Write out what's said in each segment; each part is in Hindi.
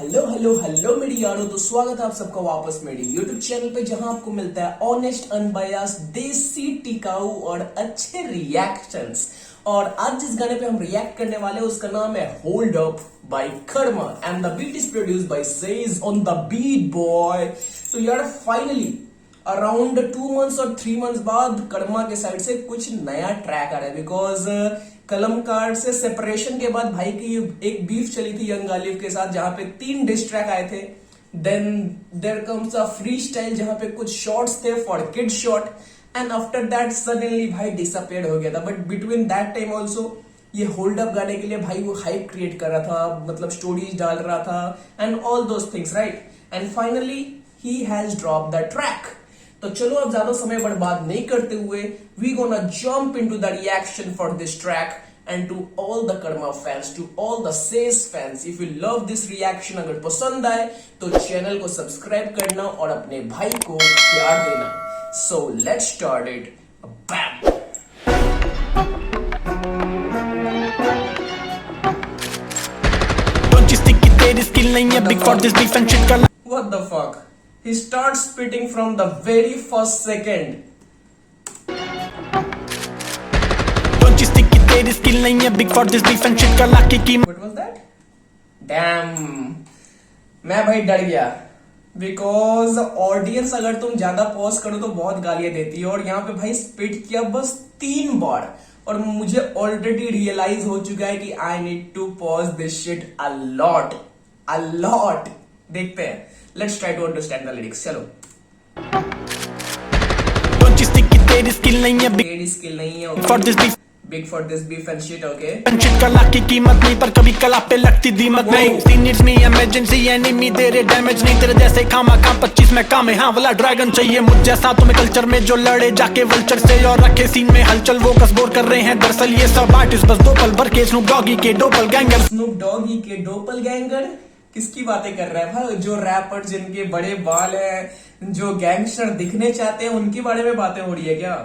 हेलो हेलो हेलो मेरी यारों, तो स्वागत है आप सबका वापस मेरे यूट्यूब चैनल पे, जहां आपको मिलता है ऑनेस्ट अनबायस्ड देसी टिकाऊ और अच्छे रिएक्शंस। और आज जिस गाने पे हम रिएक्ट करने वाले हैं उसका नाम है hold up by Karma and the beat is produced by Sez on the beat boy. तो यार फाइनली अराउंड 2 months और 3 months बाद कर्मा के साइड से कुछ नया ट्रैक आ रहा है, बिकॉज कलमकार से सेपरेशन के बाद भाई की एक बीफ चली थी यंग गालिब के साथ, जहां पे 3 डिस ट्रैक आए थे। Then there comes a freestyle जहां पे कुछ शॉर्ट्स थे for kid shot, and after that suddenly भाई डिसअपियर्ड हो गया था। But between that time also ये होल्ड अप गाने के लिए भाई वो हाइप क्रिएट कर रहा था, मतलब स्टोरीज डाल रहा था and all those things, right. And finally he has drop the track. तो चलो अब ज्यादा समय बर्बाद नहीं करते हुए we gonna jump into the reaction for this track and to all the Karma fans, to all the Sez fans, if you love this reaction, अगर पसंद आए तो चैनल को सब्सक्राइब करना और अपने भाई को प्यार देना। So let's start it. Bam. Don't you think तेरी स्किल नहीं है big for this beef and shit कर। What the fuck? He starts spitting from the very first second. Don't you think तेरी स्किल नहीं है big for this beef and shit कर लाके की। What was that? Damn. मैं भाई डर गया, बिकॉज ऑडियंस अगर तुम ज्यादा पॉज करो तो बहुत गालियां देती है, और यहाँ पे भाई स्पिट किया बस 3 बार, और मुझे ऑलरेडी रियलाइज हो चुका है कि I need to pause this shit a lot. देखते हैं, let's try to understand the lyrics. चलो। Don't you think तेरी स्किल नहीं है मेरी स्किल नहीं है big for this beef big for this beef and shit, okay. And shit कर लाके कीमत नहीं, पर कभी कला पे लगती दीमक नहीं। सीनियर्स में इमरजेंसी एनिमी तेरे डैमेज नहीं, तेरे जैसे खामा काम 25 में काम है। हाँ वाला ड्रैगन चाहिए मुझ जैसा तुम्हें कल्चर में, जो लड़े जाके वल्चर से और रखे सीन में हलचल। वो कसबोर कर रहे हैं दरअसल ये सब आर्टिस्ट, बस दो पल भर के स्नूप डॉगी के डोपल गैंगर। स्नूप डॉगी के डोपल गैंगर किसकी बातें कर रहा है भाई? जो रैपर जिनके बड़े बाल हैं, जो गैंगस्टर दिखने चाहते हैं, उनके बारे में बातें हो रही है क्या?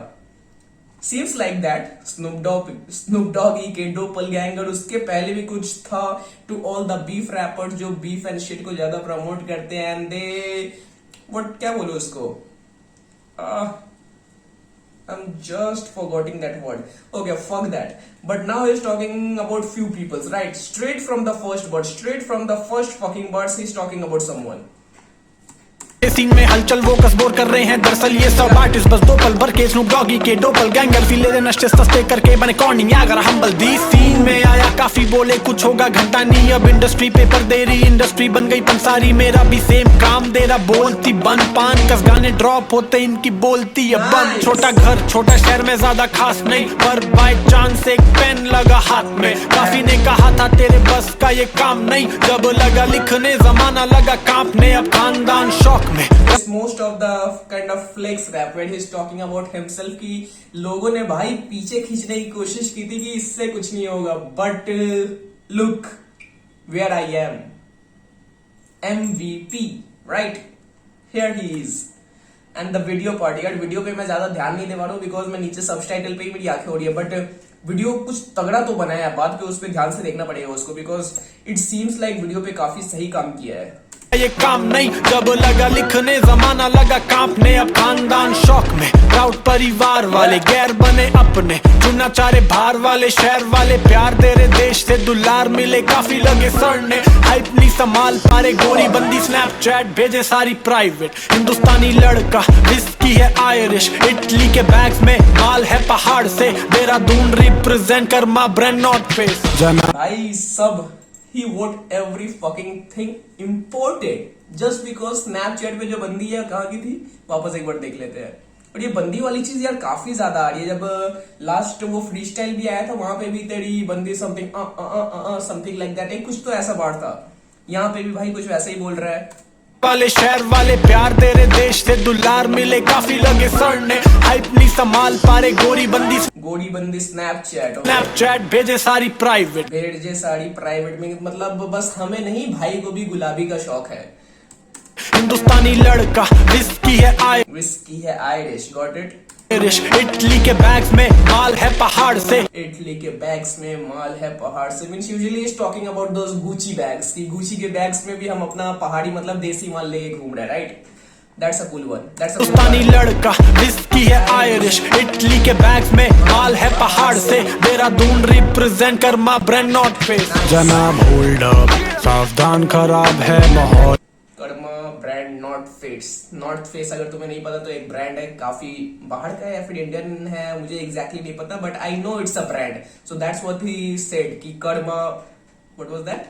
Seems like that. Snoop Doggy के डोपल गैंगर, उसके पहले भी कुछ था। To all the beef rappers जो बीफ एंड शिट को ज्यादा प्रमोट करते हैं, एंड दे व्हाट, क्या बोलो उसको, I'm just forgetting that word. Okay, fuck that. But now he's talking about few peoples, right? Straight from the first word, straight from the first fucking words, he's talking about someone. Scene में हलचल वो कसबोर कर रहे हैं दरअसल ये सब आर्टिस्ट, बस दो पल भर के स्नूप डॉगी के डोपल गैंगर। फीले दे नशे सस्ते करके बने कौन अगर हम्बल दी सीन में आया काफी बोले कुछ होगा घंटा नहीं। अब इंडस्ट्री पेपर दे रही, इंडस्ट्री बन गई पंसारी, मेरा भी सेम काम दे रहा। बोलती बन पान कस गाने ड्रॉप होते इनकी बोलती है बंद। छोटा घर छोटा शहर में ज्यादा खास नहीं, पर बाय चांस एक पेन लगा हाथ में। काफी ने कहा था तेरे बस का ये काम नहीं, जब लगा लिखने जमाना लगा कांपने। अब खानदान शौक में most of the kind of flex rap when he's talking about himself की लोगों ने भाई पीछे खींचने की कोशिश की थी कि इससे कुछ नहीं होगा, but look where I am, MVP, right? Here he is. And the video part, यार वीडियो पे मैं ज्यादा ध्यान नहीं दे पा रहा हूँ, बिकॉज मैं नीचे सबटाइटल पे ही मेरी आंखें हो रही है। बट वीडियो कुछ तगड़ा तो बनाया है, बाद पे उस पर ध्यान से देखना पड़ेगा उसको, because it seems like video पे काफी सही काम किया है। ये काम नहीं, जब लगा लिखने जमाना लगा कांपने। अब खानदान शौक में प्राउड परिवार वाले, गैर बने अपने चुना चारे बाहर वाले। शहर वाले प्यार दे रहे, देश से दुलार मिले, काफी लगे सड़ने। हाइप नहीं संभाल पा रहे, गोरी बंदी स्नैपचैट भेजे सारी प्राइवेट। हिंदुस्तानी लड़का विस्की है आयरिश, इटली के बैग्स में माल है पहाड़ से। देहरादून रिप्रेजेंट कर मां ब्रांड नॉट फेस जना भाई सब he wrote every fucking thing imported just because Snapchat पे जो बंदी है कहाँ की थी, वापस एक बार देख लेते हैं। और ये बंदी वाली चीज यार काफी ज्यादा आ रही है। जब लास्ट वो फ्री स्टाइल भी आया था, वहां पे भी तेरी बंदी समथिंग लाइक दैट, कुछ तो ऐसा बात था। यहाँ पे भी भाई कुछ वैसा ही बोल रहा है। वाले शहर वाले प्यार दे रहे, देश से दुलार मिले, काफी लगे सड़ने। हाइप नहीं संभाल पा रहे, गोरी बंदी स्नैपचैट भेजे सारी प्राइवेट में, मतलब बस हमें नहीं भाई को भी गुलाबी का शौक है। हिंदुस्तानी लड़का विस्की है आयरिश, गॉट इट। इटली के बैग्स में माल है पहाड़ से। इटली के बैग्स में माल है पहाड़ से means usually is talking about those Gucci bags की गुची के बैग्स में भी हम अपना पहाड़ी मतलब देसी माल लेके घूम रहे हैं, right? That's a cool one. हिंदुस्तानी लड़का विस्की है आयरिश, इटली के बैग्स में माल है पहाड़ से। देहरादून रिप्रेजेंट कर मा ब्रांड नॉट फेस। जनाब होल्ड अप, सावधान खराब है माहौल। कर्मा ब्रांड नॉर्थ फेस अगर तुम्हें नहीं पता तो एक ब्रांड है, काफी बाहर का है या फिर इंडियन है, मुझे एग्जैक्टली नहीं पता, but I know it's a brand. So that's what he said कि Karma, what was that?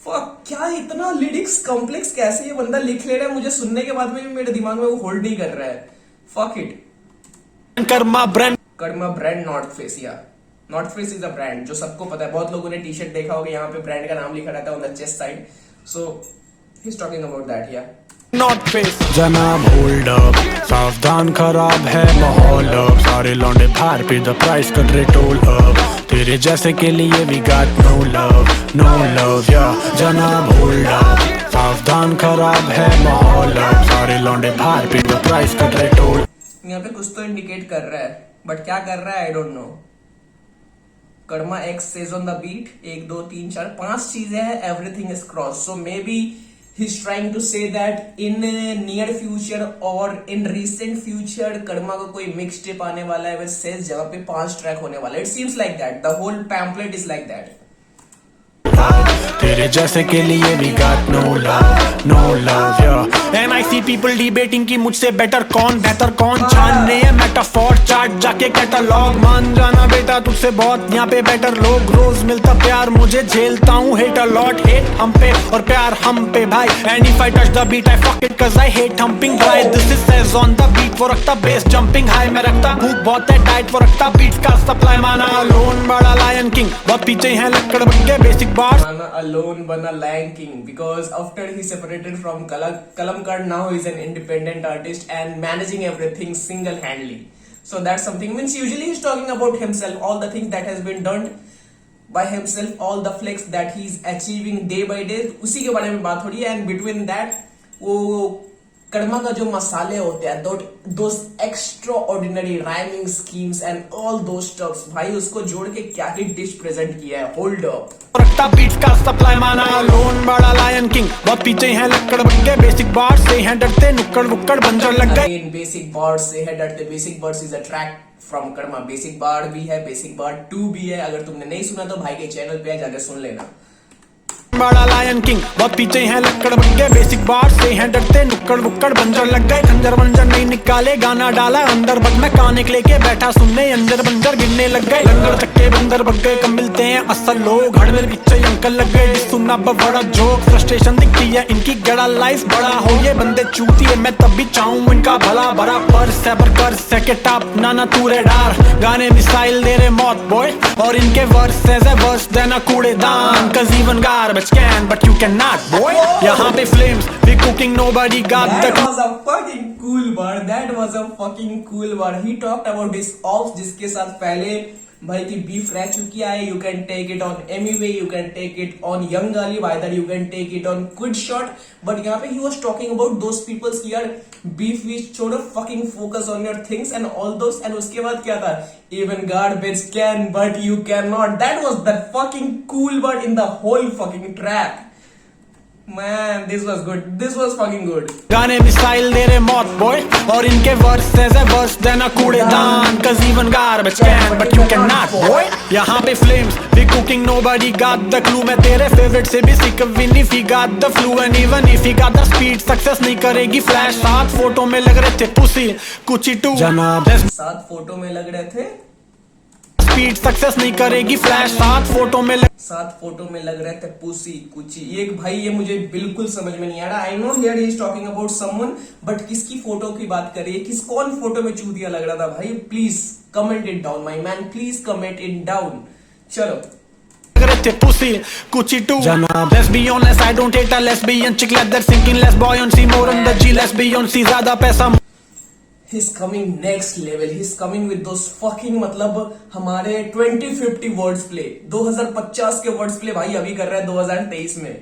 Fuck, क्या इतना लिरिक्स कॉम्प्लेक्स कैसे ये बंदा लिख ले रहा है, मुझे सुनने के बाद में भी मेरे दिमाग में वो होल्ड नहीं कर रहा है। Fuck it. Karma brand North Face, या North Face is a brand जो सबको पता है। बहुत लोगों ने टी शर्ट देखा होगा, यहाँ पे ब्रांड का नाम लिखा रहता है on the chest side. So he is talking about that, या नॉट फेस। जनाब होल्ड अप, सावधान खराब है माहौल अब। सारे लौंडे बाहर पे द प्राइस कट रहे टोल अब। तेरे जैसे के लिए वी गॉट नो लव या। जनाब होल्ड अप, सावधान खराब है माहौल अब। सारे लौंडे बाहर पे द प्राइस कट रहे टोल। यहाँ पे कुछ तो इंडिकेट कर रहा है, बट क्या कर रहा है I don't know. Karma x Sez on the beat, 1 2 3 4 5 चीजें हैं, everything is cross. So maybe he's trying to say that in near future और in recent future कर्मा को कोई मिक्स टेप आने वाला है विद सेज, जहाँ पे 5 ट्रैक होने वाला है। It seems like that, the whole pamphlet is like that. तेरे जैसे के लिए we got no love yeah. And I see people debating कि मुझसे बेटर कौन बेहतर कौन, जानने हैं मेटाफोर चार्ट जाके कैटलॉग। मान जाना बेटा तुझसे बहुत यहाँ पे बेटर लोग। रोज मिलता प्यार मुझे, झेलता हूँ हेट अ लॉट। हेट हम पे और प्यार हम पे भाई। And if I touch the beat I fuck it cause I hate humping dry. This is says on the beat, वो रखता bass jumping high। मैं रखता भूख बहुत है डाइट, वो रखता beats का सप्लाई। माना अलोन बड़ा लायन किंग, बहुत पीछे हैं लक्कड़ बग्गे basic bars. Alone bana Lion King because after he separated from Kalamkar, now he's an independent artist and managing everything single-handedly. So that's something, means usually he's talking about himself, all the things that has been done by himself, all the flex that he's achieving day by day, उसी के बारे में बात हो रही है। And between that वो कर्मा का जो मसाले होते हैं, those extraordinary rhyming schemes and all those stuffs, भाई उसको जोड़ के क्या ही डिश प्रेजेंट किया है। होल्ड अप, रखता बीट्स का सप्लाई। माना लोन बड़ा लायन किंग, बहुत पीछे हैं लक्कड़ बग्गे बेसिक बार से हैं डरते। नुक्कड़ वुक्कड़ बंजर लग गए। बेसिक बार्ड से है डरते। Basic bards is a track from Karma. Basic bard भी है, बेसिक बार्ड 2 भी है। अगर तुमने नहीं सुना तो भाई के चैनल पे जाके सुन लेना। बड़ा लायन किंग, बहुत पीछे हैं लक्कड़ बग्गे बेसिक बार से हैं डरते। नुक्कड़ वुक्कड़ बंजर लग गए। खंजर वंजर नहीं निकाले, गाना डाला अंदर बग में। काने के लेके बैठा सुनने, अंजर बंजर गिरने लग गए। लंगर चक्के बंदर बग गए, कब मिलते हैं असल लोग। हड़ मेरे पीछे अंकल लग गए, जिस सुनना बड़ा जोक। फ्रस्ट्रेशन दिखती है इनकी, गड़ा लाइफ बड़ा हो ये बंदे चूती है। मैं तब भी चाहूँ इनका भला भरा, पर सबर कर सके टाप नाना तू रेडार। गाने मिसाइल दे रहे मौत बॉय, और इनके वर्स है वर्स देना कूड़ेदान। cause even garbage can but you cannot boy। यहाँ पे flames we cooking nobody got the। That was a fucking cool word, that was a fucking cool word। He talked about his ops जिसके साथ पहले भाई की बीफ रह चुकी है। You can take it on Emiway, you can take it on Young Galib, either you can take it on Quid Shot, but यहाँ पे he was talking about those people की यार beef which छोड़ो, fucking focus on your things and all those। and उसके बाद क्या था, even garbage can but you cannot। that was the fucking cool word in the whole fucking track। Man, this was good, this was fucking good। गाने मिसाइल दे रहे मौत बॉय, और इनके वर्स है वर्स देना कूड़ेदान। cause even garbage can but you cannot boy। यहाँ पे flames we cooking nobody got the clue। मैं तेरे फेवरेट से भी सिक win if he got the flu and even if he got the speed success नहीं करेगी फ्लैश। 7 फोटो में लग रहे थे पुसी कुची टू जनाब। 7 फोटो में लग रहे थे, स्पीड सक्सेस नहीं करेगी फ्लैश। 7 फोटो में लग रहे थे पुसी कुची। एक भाई ये मुझे बिल्कुल समझ में नहीं आ रहा। I know here he is talking about someone, but किसकी फोटो की बात कर रही है, कौन फोटो में चूतिया लग रहा था भाई? Please comment it down my man, please comment it down. चलो pussy Gucci too जनाब। Let's be honest I don't hate a lesbian chick like that sinking less buoyancy more on the G। Let's be honest ज्यादा पैसा। He's coming next level, he's coming with those fucking मतलब हमारे 2050 वर्ड्स प्ले, 2050 के वर्ड्स प्ले भाई अभी कर रहा है 2023 में।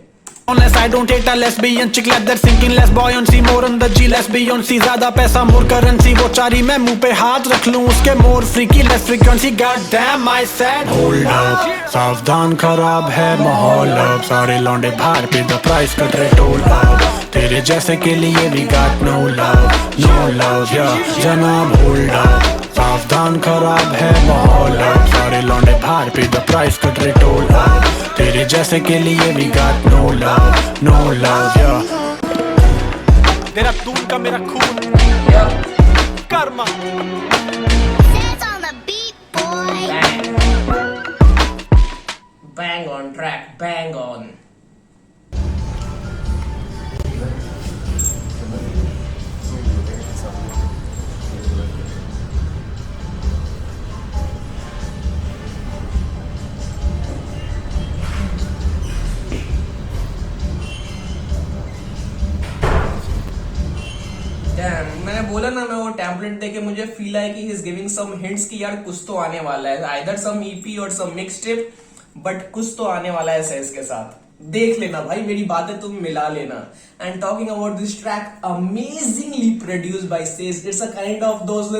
Unless I don't hate a lesbian chick like that sinking less buoyancy more on the G less Beyoncé ज्यादा पैसा more currency वो चारी मैं मुंह पे हाथ रख लूं उसके more freaky less frequency god damn I said hold up सावधान खराब है माहौल अब सारे लौंडे बाहर पे the price cut rate all up तेरे जैसे के लिए we got no love yeah जनाब hold up सावधान खराब है माहौल अब सारे लौंडे बाहर पे the price cut rate all up तेरे जैसे के लिए we got no love yeah तेरा खून का मेरा खून Karma Dance on the beat, boy. Bang on track, bang on. Damn, मैंने बोला ना मैं वो टैबलेट देके मुझे फील है कि he is giving some hints कि यार कुछ तो आने वाला है आइदर सम ईपी और सम मिक्स टिप बट कुछ तो आने वाला है सेस के साथ देख लेना भाई मेरी बातें तुम मिला लेना and talking about this track amazingly produced by Sez it's a kind of those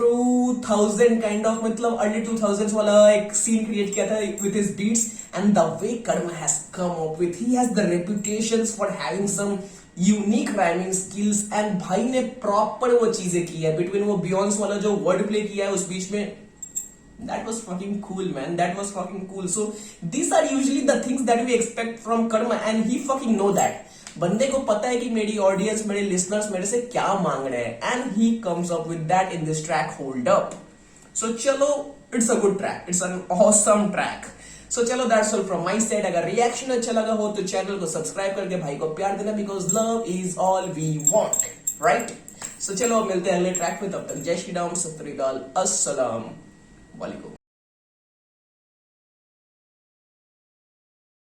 2000 kind of मतलब अर्ली 2000s वाला एक सीन क्रिएट किया था with his beats and the way Karma has come up with he has the reputations for having some unique rhyming skills and भाई ने प्रॉपर वो चीजें की है बिटवीन वो बियॉन्स वाला जो वर्ड प्ले किया है उस बीच में that was fucking cool man that was fucking cool so these are usually the things that we expect from Karma and he fucking know that बंदे को पता है कि मेरी ऑडियंस मेरे लिसनर्स मेरे से क्या मांग रहे हैं and he comes up with that in this track hold up so चलो it's a good track it's an awesome track so चलो that's all from my side अगर रिएक्शन अच्छा लगा हो तो चैनल को सब्सक्राइब करके भाई को प्यार देना because love is all we want right so चलो अब मिलते हैं अगले ट्रैक में तब तक जय श्री राम सत श्री अकाल अस्सलाम वालेकुम